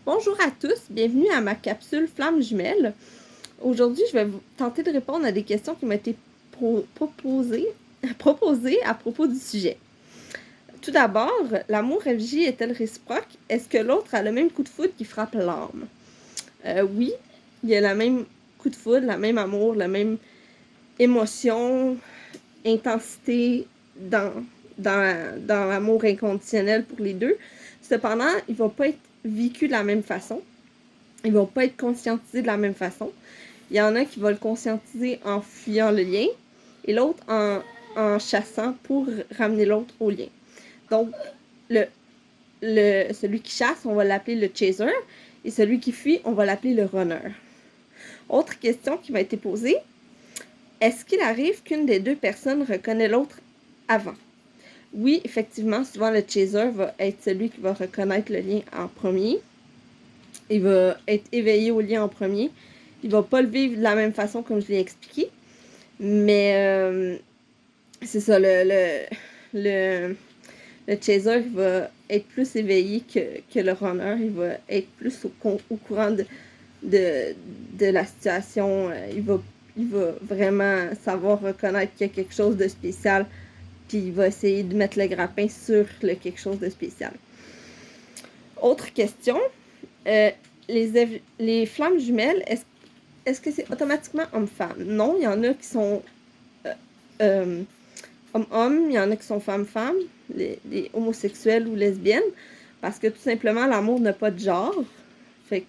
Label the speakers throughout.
Speaker 1: Bonjour à tous, bienvenue à ma capsule Flamme Jumelle. Aujourd'hui, je vais vous tenter de répondre à des questions qui m'ont été proposées à propos du sujet. Tout d'abord, l'amour FJ est-elle réciproque? Est-ce que l'autre a le même coup de foudre qui frappe l'âme? Oui, il y a le même coup de foudre, le même amour, la même émotion, intensité dans l'amour inconditionnel pour les deux. Cependant, il ne va pas être vécu de la même façon. Ils ne vont pas être conscientisés de la même façon. Il y en a qui vont le conscientiser en fuyant le lien et l'autre en chassant pour ramener l'autre au lien. Donc, celui qui chasse, on va l'appeler le chaser et celui qui fuit, on va l'appeler le runner. Autre question qui m'a été posée, est-ce qu'il arrive qu'une des deux personnes reconnaît l'autre avant? Oui, effectivement, souvent le chaser va être celui qui va reconnaître le lien en premier. Il va être éveillé au lien en premier. Il va pas le vivre de la même façon comme je l'ai expliqué. Mais c'est ça, le chaser il va être plus éveillé que le runner. Il va être plus au courant de la situation. Il va vraiment savoir reconnaître qu'il y a quelque chose de spécial. Puis il va essayer de mettre le grappin sur le quelque chose de spécial. Autre question. Les flammes jumelles, est-ce que c'est automatiquement homme-femme? Non, il y en a qui sont homme-homme, il y en a qui sont femmes-femmes, les homosexuels ou lesbiennes, parce que tout simplement, l'amour n'a pas de genre. Fait que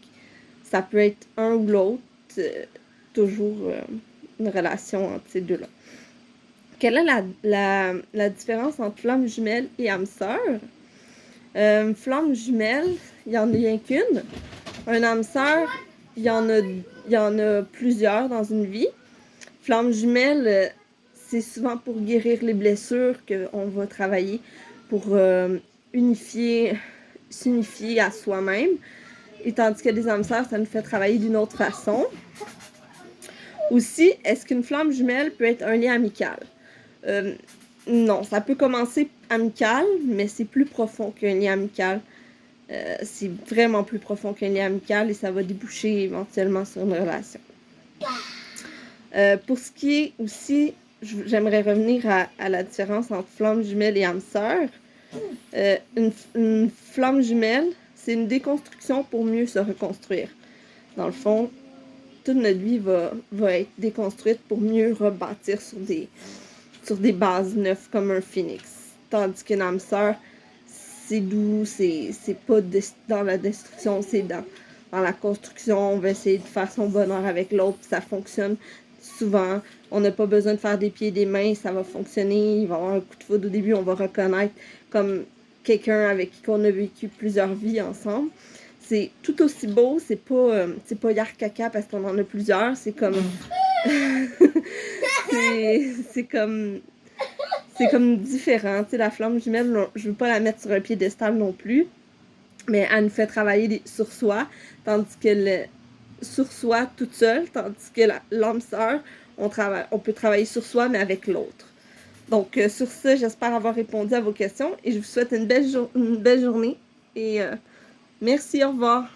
Speaker 1: ça peut être un ou l'autre, toujours une relation entre ces deux-là. Quelle est la différence entre flamme jumelle et âme sœur? Flamme jumelle, il n'y en a rien qu'une. Un âme sœur, il y en a plusieurs dans une vie. Flamme jumelle, c'est souvent pour guérir les blessures qu'on va travailler pour s'unifier à soi-même. Et tandis que les âmes sœurs, ça nous fait travailler d'une autre façon. Aussi, est-ce qu'une flamme jumelle peut être un lien amical? Non, ça peut commencer amical, mais c'est plus profond qu'un lien amical. C'est vraiment plus profond qu'un lien amical et ça va déboucher éventuellement sur une relation. Pour ce qui est aussi, j'aimerais revenir à la différence entre flamme jumelle et âme sœur. Une flamme jumelle, c'est une déconstruction pour mieux se reconstruire. Dans le fond, toute notre vie va être déconstruite pour mieux rebâtir sur des bases neuves comme un phénix. Tandis qu'une âme sœur, c'est doux, c'est pas dans la destruction, c'est dans la construction. On va essayer de faire son bonheur avec l'autre, ça fonctionne souvent. On n'a pas besoin de faire des pieds et des mains, ça va fonctionner. Il va y avoir un coup de foudre au début, on va reconnaître comme quelqu'un avec qui on a vécu plusieurs vies ensemble. C'est tout aussi beau, c'est pas yar caca parce qu'on en a plusieurs, c'est comme c'est comme différent. Tu sais, la flamme jumelle, je veux pas la mettre sur un piédestal non plus, mais elle nous fait travailler sur soi, tandis que sur soi toute seule, tandis que l'âme sœur, on peut travailler sur soi, mais avec l'autre. Donc, sur ça, j'espère avoir répondu à vos questions et je vous souhaite une belle journée et merci, au revoir.